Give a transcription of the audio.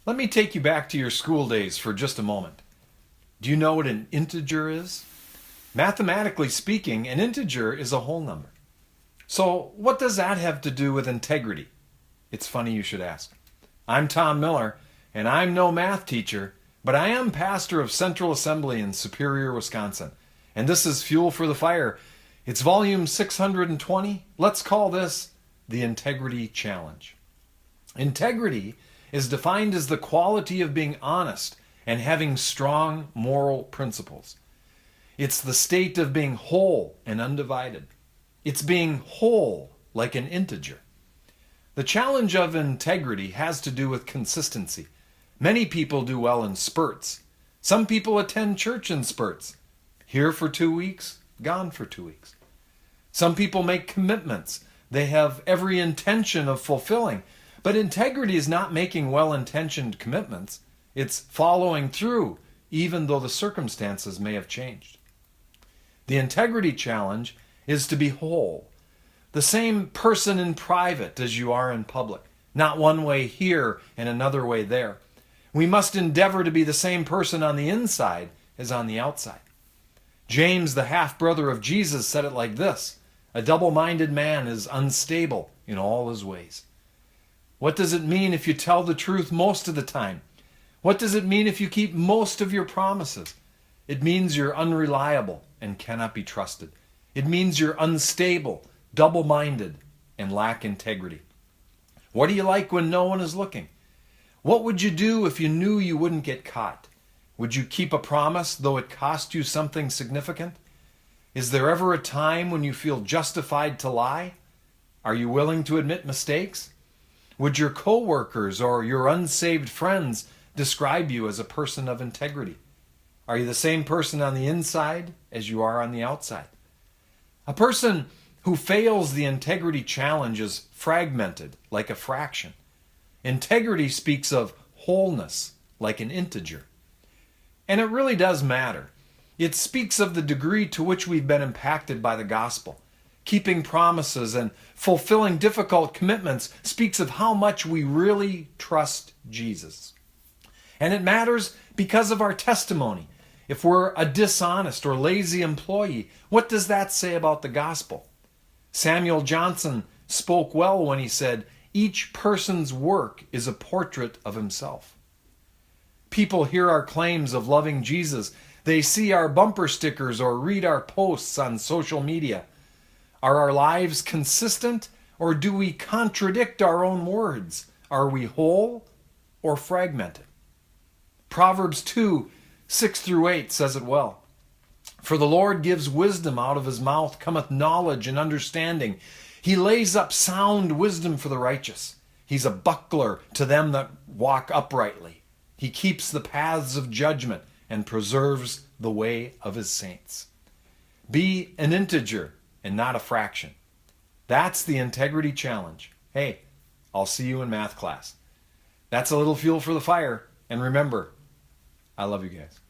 Let me take you back to your school days for just a moment. Do you know what an integer is? Mathematically speaking, an integer is a whole number. So what does that have to do with integrity? It's funny you should ask. I'm Tom Miller, and I'm no math teacher, but I am pastor of Central Assembly in Superior, Wisconsin. And this is Fuel for the Fire. It's volume 620. Let's call this the Integrity Challenge. Integrity is defined as the quality of being honest and having strong moral principles. It's the state of being whole and undivided. It's being whole like an integer. The challenge of integrity has to do with consistency. Many people do well in spurts. Some people attend church in spurts. Here for 2 weeks, gone for 2 weeks. Some people make commitments they have every intention of fulfilling. But integrity is not making well-intentioned commitments. It's following through, even though the circumstances may have changed. The integrity challenge is to be whole, the same person in private as you are in public, not one way here and another way there. We must endeavor to be the same person on the inside as on the outside. James, the half-brother of Jesus, said it like this: "A double-minded man is unstable in all his ways." What does it mean if you tell the truth most of the time? What does it mean if you keep most of your promises? It means you're unreliable and cannot be trusted. It means you're unstable, double-minded, and lack integrity. What do you like when no one is looking? What would you do if you knew you wouldn't get caught? Would you keep a promise though it cost you something significant? Is there ever a time when you feel justified to lie? Are you willing to admit mistakes? Would your coworkers or your unsaved friends describe you as a person of integrity? Are you the same person on the inside as you are on the outside? A person who fails the integrity challenge is fragmented, like a fraction. Integrity speaks of wholeness, like an integer. And it really does matter. It speaks of the degree to which we've been impacted by the gospel. Keeping promises and fulfilling difficult commitments speaks of how much we really trust Jesus. And it matters because of our testimony. If we're a dishonest or lazy employee, what does that say about the gospel? Samuel Johnson spoke well when he said, "Each person's work is a portrait of himself." People hear our claims of loving Jesus. They see our bumper stickers or read our posts on social media. Are our lives consistent, or do we contradict our own words? Are we whole or fragmented? Proverbs 2, 6-8 says it well. "For the Lord gives wisdom, out of his mouth cometh knowledge and understanding. He lays up sound wisdom for the righteous. He's a buckler to them that walk uprightly. He keeps the paths of judgment and preserves the way of his saints." Be an integer and not a fraction. That's the integrity challenge. Hey, I'll see you in math class. That's a little fuel for the fire. And remember, I love you guys.